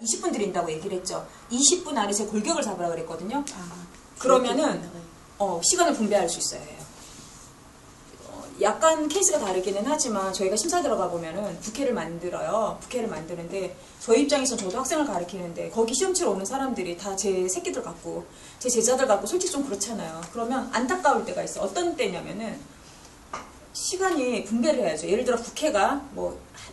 20분 드린다고 얘기를 했죠. 20분 안에 제 골격을 잡으라고 그랬거든요. 그러면은 시간을 분배할 수 있어야 해요. 약간 케이스가 다르기는 하지만 저희가 심사 들어가 보면은 부캐를 만들어요. 부캐를 만드는데 저희 입장에서 저도 학생을 가르치는데 거기 시험 치러 오는 사람들이 다 제 새끼들 같고 제 제자들 같고 솔직히 좀 그렇잖아요. 그러면 안타까울 때가 있어요. 어떤 때냐면은 시간이 분배를 해야죠. 예를 들어 부캐가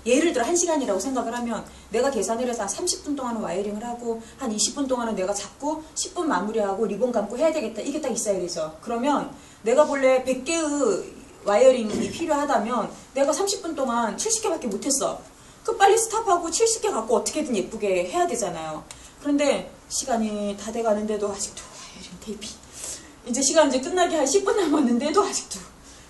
예를 들어 1시간이라고 생각을 하면 내가 계산을 해서 한 30분 동안은 와이어링을 하고 한 20분 동안은 내가 잡고 10분 마무리하고 리본 감고 해야 되겠다. 이게 딱 있어야 되죠. 그러면 내가 본래 100개의 와이어링이 필요하다면 내가 30분 동안 70개밖에 못했어. 그 빨리 스탑하고 70개 갖고 어떻게든 예쁘게 해야 되잖아요. 그런데 시간이 다 돼가는데도 아직도 와이어링 테이핑 이제 시간 끝나기 한 10분 남았는데도 아직도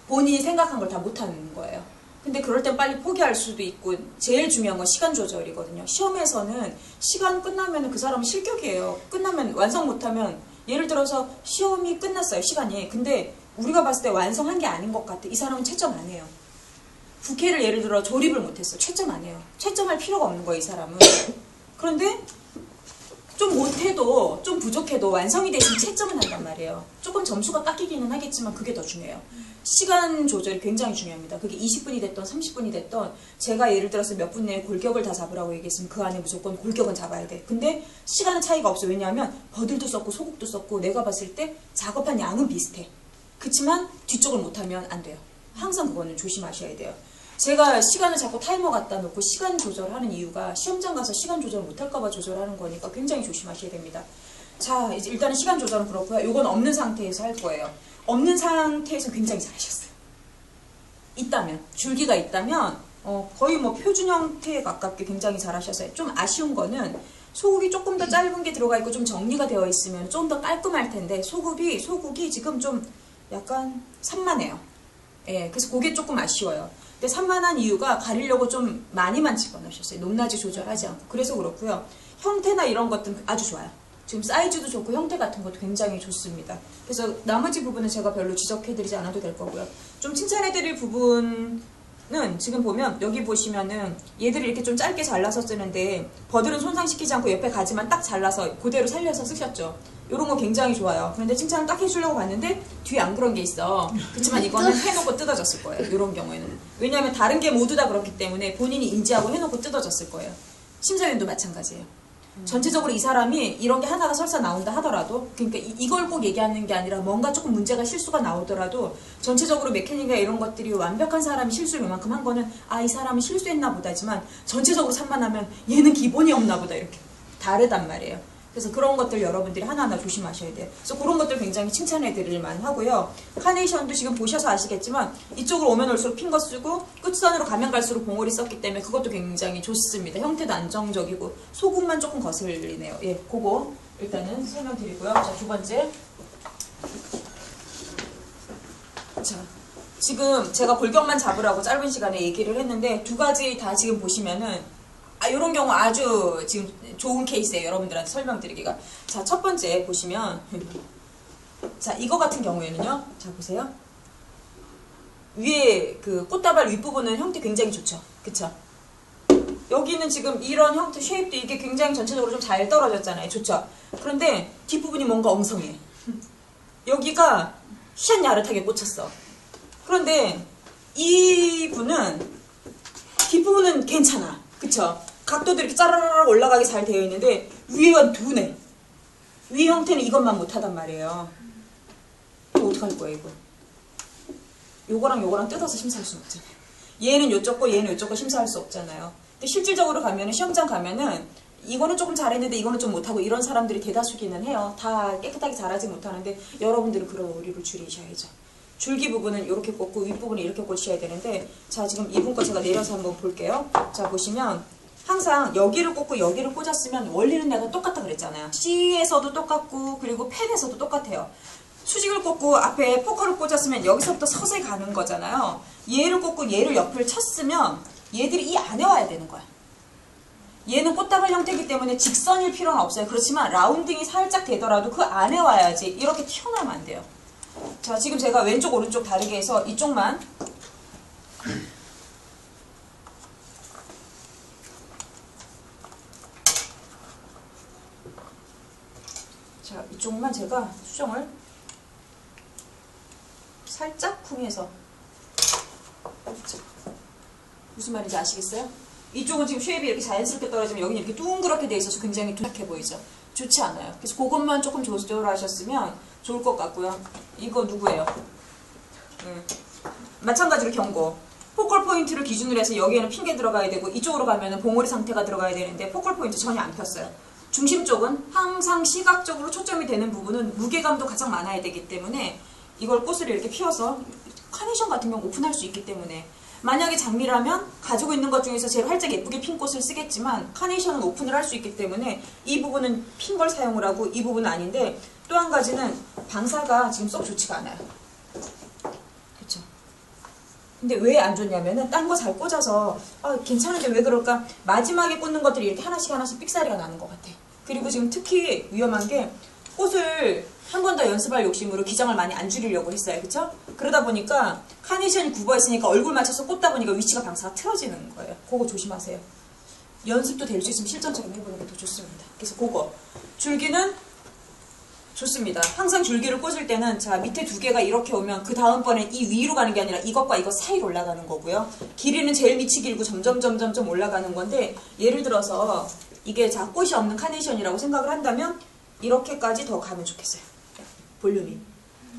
본인이 생각한 걸 다 못하는 거예요. 근데 그럴 땐 빨리 포기할 수도 있고 제일 중요한 건 시간 조절이거든요. 시험에서는 시간 끝나면 그 사람은 실격이에요. 끝나면 완성 못하면 예를 들어서 시험이 끝났어요. 시간이. 근데 우리가 봤을 때 완성한 게 아닌 것 같아. 이 사람은 채점 안 해요. 부캐를 예를 들어 조립을 못했어. 채점 안 해요. 채점할 필요가 없는 거예요. 이 사람은. 그런데 좀 못해도 좀 부족해도 완성이 됐으면 채점은 한단 말이에요. 조금 점수가 깎이기는 하겠지만 그게 더 중요해요. 시간 조절이 굉장히 중요합니다. 그게 20분이 됐던 30분이 됐던 제가 예를 들어서 몇 분 내에 골격을 다 잡으라고 얘기했으면 그 안에 무조건 골격은 잡아야 돼. 근데 시간은 차이가 없어. 왜냐하면 버들도 썼고 소국도 썼고 내가 봤을 때 작업한 양은 비슷해. 그치만 뒤쪽을 못하면 안 돼요. 항상 그거는 조심하셔야 돼요. 제가 시간을 자꾸 타이머 갖다 놓고 시간 조절하는 이유가 시험장 가서 시간 조절 못할까봐 조절하는 거니까 굉장히 조심하셔야 됩니다. 자, 이제 일단은 시간 조절은 그렇고요. 이건 없는 상태에서 할 거예요. 없는 상태에서 굉장히 잘하셨어요. 있다면, 줄기가 있다면 거의 표준 형태에 가깝게 굉장히 잘하셨어요. 좀 아쉬운 거는 소국이 조금 더 짧은 게 들어가 있고 좀 정리가 되어 있으면 좀 더 깔끔할 텐데 소국이 지금 좀 약간 산만해요. 예, 그래서 그게 조금 아쉬워요. 근데 산만한 이유가 가리려고 좀 많이만 집어넣으셨어요. 높낮이 조절하지 않고. 그래서 그렇고요. 형태나 이런 것들은 아주 좋아요. 지금 사이즈도 좋고 형태 같은 것도 굉장히 좋습니다. 그래서 나머지 부분은 제가 별로 지적해드리지 않아도 될 거고요. 좀 칭찬해드릴 부분은 지금 보면 여기 보시면은 얘들이 이렇게 좀 짧게 잘라서 쓰는데 버들은 손상시키지 않고 옆에 가지만 딱 잘라서 그대로 살려서 쓰셨죠. 이런 거 굉장히 좋아요. 그런데 칭찬을 딱 해주려고 봤는데 뒤에 안 그런 게 있어. 그렇지만 이거는 해놓고 뜯어졌을 거예요. 이런 경우에는. 왜냐하면 다른 게 모두 다 그렇기 때문에 본인이 인지하고 해놓고 뜯어졌을 거예요. 심사위원도 마찬가지예요. 전체적으로 이 사람이 이런 게 하나가 설사 나온다 하더라도 그러니까 이걸 꼭 얘기하는 게 아니라 뭔가 조금 문제가 실수가 나오더라도 전체적으로 메케닉이나 이런 것들이 완벽한 사람이 실수를 이만큼 한 거는 이 사람이 실수했나 보다지만 전체적으로 산만하면 얘는 기본이 없나 보다 이렇게 다르단 말이에요. 그래서 그런 것들 여러분들이 하나하나 조심하셔야 돼요. 그래서 그런 것들 굉장히 칭찬해 드릴 만하고요. 카네이션도 지금 보셔서 아시겠지만 이쪽으로 오면 올수록 핀 거 쓰고 끝선으로 가면 갈수록 봉오리 썼기 때문에 그것도 굉장히 좋습니다. 형태도 안정적이고 소국만 조금 거슬리네요. 예, 그거 일단은 설명드리고요. 자, 두 번째. 자, 지금 제가 골격만 잡으라고 짧은 시간에 얘기를 했는데 두 가지 다 지금 보시면은 이런 경우 아주 지금 좋은 케이스예요. 여러분들한테 설명드리기가. 자, 첫 번째 보시면 자, 이거 같은 경우에는요. 자, 보세요. 위에 그 꽃다발 윗부분은 형태 굉장히 좋죠. 그쵸? 여기는 지금 이런 형태, 쉐입도 이게 굉장히 전체적으로 좀 잘 떨어졌잖아요. 좋죠? 그런데 뒷부분이 뭔가 엉성해. 여기가 희한 야릇하게 꽂혔어. 그런데 이 분은 뒷부분은 괜찮아. 그쵸? 각도도 이렇게 짜라라락 올라가게 잘 되어 있는데 위가 둔해. 위 형태는 이것만 못하단 말이에요. 이거 어떡할 거야 이거? 요거랑 뜯어서 심사할 수는 없잖아요. 얘는 요쪽 거 얘는 요쪽 거 심사할 수 없잖아요. 근데 실질적으로 가면은 시험장 가면은 이거는 조금 잘했는데 이거는 좀 못하고 이런 사람들이 대다수기는 해요. 다 깨끗하게 잘하지 못하는데 여러분들은 그런 오류를 줄이셔야죠. 줄기 부분은 이렇게 꽂고 윗부분은 이렇게 꽂으셔야 되는데 자, 지금 이분 거 제가 내려서 한번 볼게요. 자, 보시면 항상 여기를 꽂고 여기를 꽂았으면 원리는 내가 똑같다 그랬잖아요. C에서도 똑같고 그리고 펜에서도 똑같아요. 수직을 꽂고 앞에 포커를 꽂았으면 여기서부터 서서히 가는 거잖아요. 얘를 꽂고 얘를 옆을 쳤으면 얘들이 이 안에 와야 되는 거야. 얘는 꽃다발 형태이기 때문에 직선일 필요는 없어요. 그렇지만 라운딩이 살짝 되더라도 그 안에 와야지 이렇게 튀어나오면 안 돼요. 자, 지금 제가 왼쪽 오른쪽 다르게 해서 이쪽만 자, 이쪽만 제가 수정을 살짝 품에서 무슨 말인지 아시겠어요? 이쪽은 지금 쉐입이 이렇게 자연스럽게 떨어지면 여기는 이렇게 둥그렇게 돼 있어서 굉장히 둔탁해 보이죠? 좋지 않아요. 그래서 그것만 조금 조절하셨으면 좋을 것 같고요. 이거 누구예요? 마찬가지로 경고. 포컬 포인트를 기준으로 해서 여기에는 핑계 들어가야 되고 이쪽으로 가면은 봉오리 상태가 들어가야 되는데 포컬 포인트 전혀 안 폈어요. 중심 쪽은 항상 시각적으로 초점이 되는 부분은 무게감도 가장 많아야 되기 때문에 이걸 꽃을 이렇게 피워서 카네이션 같은 경우 오픈할 수 있기 때문에 만약에 장미라면 가지고 있는 것 중에서 제일 활짝 예쁘게 핀 꽃을 쓰겠지만 카네이션은 오픈을 할 수 있기 때문에 이 부분은 핀 걸 사용을 하고 이 부분은 아닌데 또 한 가지는 방사가 지금 썩 좋지가 않아요. 그렇죠? 근데 왜 안 좋냐면은 딴 거 잘 꽂아서 괜찮은데 왜 그럴까? 마지막에 꽂는 것들이 이렇게 하나씩 하나씩 삑사리가 나는 것 같아. 그리고 지금 특히 위험한 게 꽃을 한 번 더 연습할 욕심으로 기장을 많이 안 줄이려고 했어요. 그쵸? 그러다 보니까 카네이션이 굽어있으니까 얼굴 맞춰서 꽂다 보니까 위치가 방사가 틀어지는 거예요. 그거 조심하세요. 연습도 될 수 있으면 실전처럼 해보는 게 더 좋습니다. 그래서 그거. 줄기는 좋습니다. 항상 줄기를 꽂을 때는 자 밑에 두 개가 이렇게 오면 그 다음번엔 이 위로 가는 게 아니라 이것과 이것 사이로 올라가는 거고요. 길이는 제일 밑이 길고 점점 올라가는 건데 예를 들어서 이게 자 꽃이 없는 카네이션이라고 생각을 한다면 이렇게까지 더 가면 좋겠어요. 볼륨이.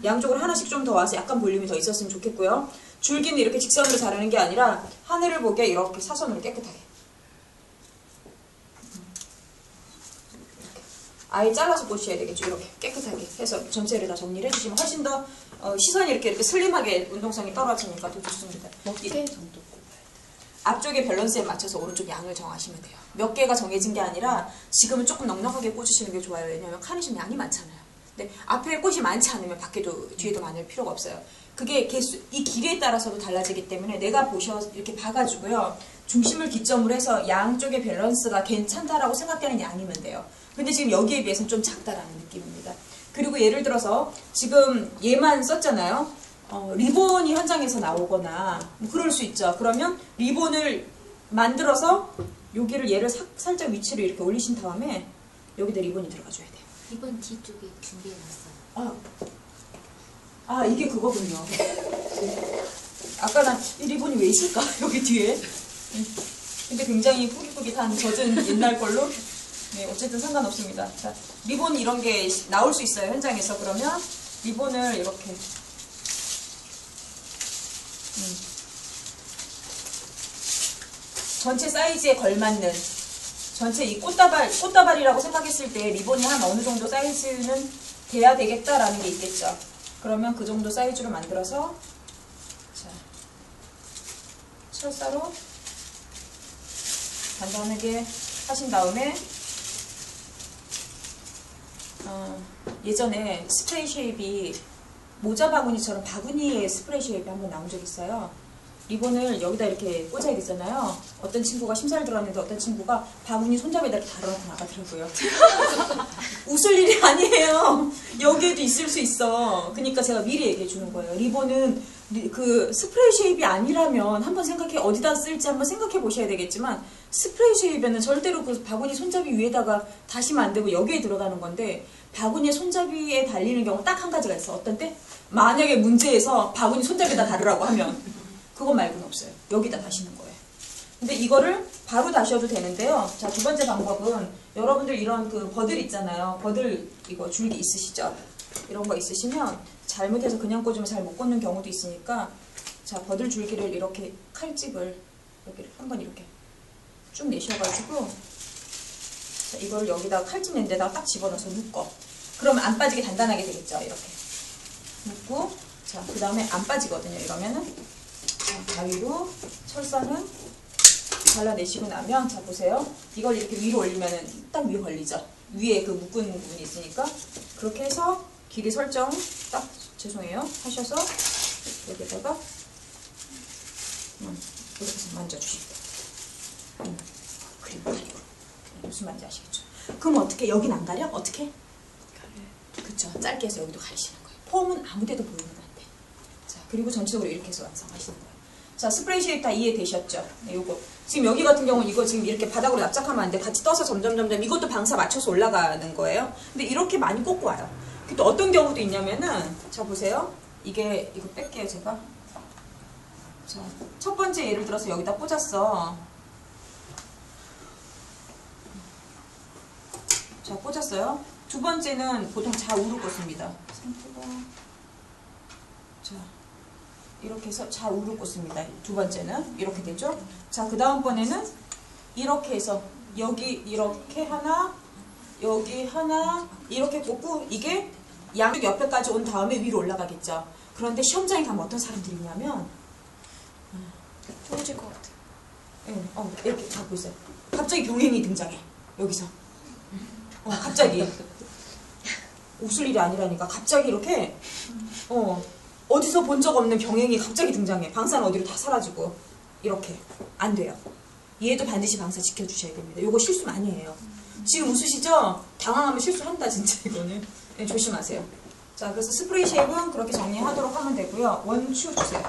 양쪽으로 하나씩 좀 더 와서 약간 볼륨이 더 있었으면 좋겠고요. 줄기는 이렇게 직선으로 자르는 게 아니라 하늘을 보게 이렇게 사선으로 깨끗하게. 이렇게. 아예 잘라서 꽂으셔야 되겠죠. 이렇게 깨끗하게 해서 전체를 다 정리를 해주시면 훨씬 더 시선이 이렇게 슬림하게 운동성이 떨어지니까 더 좋습니다. 몇 개 정도 꼽아야 돼요? 앞쪽의 밸런스에 맞춰서 오른쪽 양을 정하시면 돼요. 몇 개가 정해진 게 아니라 지금은 조금 넉넉하게 꽂으시는 게 좋아요. 왜냐하면 카네이션 양이 많잖아요. 근데 앞에 꽃이 많지 않으면 밖에도 뒤에도 많을 필요가 없어요. 그게 개수, 이 길이에 따라서도 달라지기 때문에 내가 이렇게 봐가지고요. 중심을 기점으로 해서 양쪽의 밸런스가 괜찮다라고 생각되는 양이면 돼요. 근데 지금 여기에 비해서는 좀 작다라는 느낌입니다. 그리고 예를 들어서 지금 얘만 썼잖아요. 리본이 현장에서 나오거나 뭐 그럴 수 있죠. 그러면 리본을 만들어서 여기를 얘를 살짝 위치를 이렇게 올리신 다음에 여기다 리본이 들어가줘야 돼요. 리본 뒤쪽에 준비해놨어요. 이게 그거군요. 아까 난 이 리본이 왜 있을까? 여기 뒤에. 근데 굉장히 푸깃푸깃한 젖은 옛날 걸로. 네, 어쨌든 상관없습니다. 자, 리본 이런 게 나올 수 있어요. 현장에서. 그러면 리본을 이렇게 전체 사이즈에 걸맞는 전체 이 꽃다발이라고 생각했을 때 리본이 한 어느 정도 사이즈는 돼야 되겠다라는 게 있겠죠. 그러면 그 정도 사이즈로 만들어서 자, 철사로 간단하게 하신 다음에 예전에 스프레이 쉐입이 모자 바구니처럼 바구니에 스프레이 쉐입이 한번 나온 적 있어요. 리본을 여기다 이렇게 꽂아야 되잖아요. 어떤 친구가 심사를 들어왔는데 어떤 친구가 바구니 손잡이에다 이렇게 달아놓고 나가더라고요. 웃을 일이 아니에요. 여기에도 있을 수 있어. 그러니까 제가 미리 얘기해 주는 거예요. 리본은 그 스프레이 쉐입이 아니라면 한번 어디다 쓸지 한번 생각해 보셔야 되겠지만 스프레이 쉐입에는 절대로 그 바구니 손잡이 위에다가 다시면 안 되고 여기에 들어가는 건데 바구니의 손잡이에 달리는 경우 딱 한 가지가 있어. 어떤 때? 만약에 문제에서 바구니 손잡이에다 다르라고 하면 그거 말고는 없어요. 여기다 다시는 거예요. 근데 이거를 바로 다셔도 되는데요. 자, 두 번째 방법은 여러분들 이런 그 버들 있잖아요. 버들 이거 줄기 있으시죠? 이런 거 있으시면 잘못해서 그냥 꽂으면 잘 못 꽂는 경우도 있으니까 자, 버들 줄기를 이렇게 칼집을 여기를 한번 이렇게 쭉 내셔가지고 자, 이걸 여기다가 칼집 낸 데다가 딱 집어넣어서 묶어. 그러면 안 빠지게 단단하게 되겠죠? 이렇게 묶고 자, 그 다음에 안 빠지거든요. 이러면은 가위로 철사는 잘라내시고 나면 자 보세요. 이걸 이렇게 위로 올리면은 딱 위에 걸리죠. 위에 그 묶은 부분이 있으니까 그렇게 해서 길이 설정 딱 죄송해요 하셔서 여기다가 이렇게 해서 만져주시면 돼요. 그림 가리고 무슨 말인지 아시겠죠? 그럼 어떻게 여긴 안 가려? 어떻게? 그쵸. 짧게 해서 여기도 가리시는 거예요. 폼은 아무데도 보이는 것 같아. 자 그리고 전체적으로 이렇게 해서 완성하시는 거예요. 자, 스프레이 쉐입 다 이해되셨죠? 네, 요거. 지금 여기 같은 경우는 이거 지금 이렇게 바닥으로 납작하면 안 돼. 같이 떠서 점점 이것도 방사 맞춰서 올라가는 거예요. 근데 이렇게 많이 꽂고 와요. 또 어떤 경우도 있냐면은, 자, 보세요. 이거 뺄게요, 제가. 자, 첫 번째 예를 들어서 여기다 꽂았어. 자, 꽂았어요. 두 번째는 보통 좌우로 꽂습니다. 자, 이렇게 해서 좌우로 꽂습니다. 두 번째는 이렇게 되죠. 자, 그 다음번에는 이렇게 해서 여기 이렇게 하나, 여기 하나 이렇게 꽂고 이게 양쪽 옆에까지 온 다음에 위로 올라가겠죠. 그런데 시험장에 가면 어떤 사람들이 있냐면 떨어질 것 같아. 이렇게 잡고 있어요. 갑자기 병행이 등장해. 여기서. 갑자기. 웃을 일이 아니라니까. 갑자기 이렇게 어디서 본 적 없는 병행이 갑자기 등장해. 방사는 어디로 다 사라지고. 이렇게. 안 돼요. 얘도 반드시 방사 지켜주셔야 됩니다. 요거 실수 많이 해요. 지금 웃으시죠? 당황하면 실수한다 진짜 이거는. 네, 조심하세요. 자, 그래서 스프레이 쉐입은 그렇게 정리하도록 하면 되고요. 원추 주세요.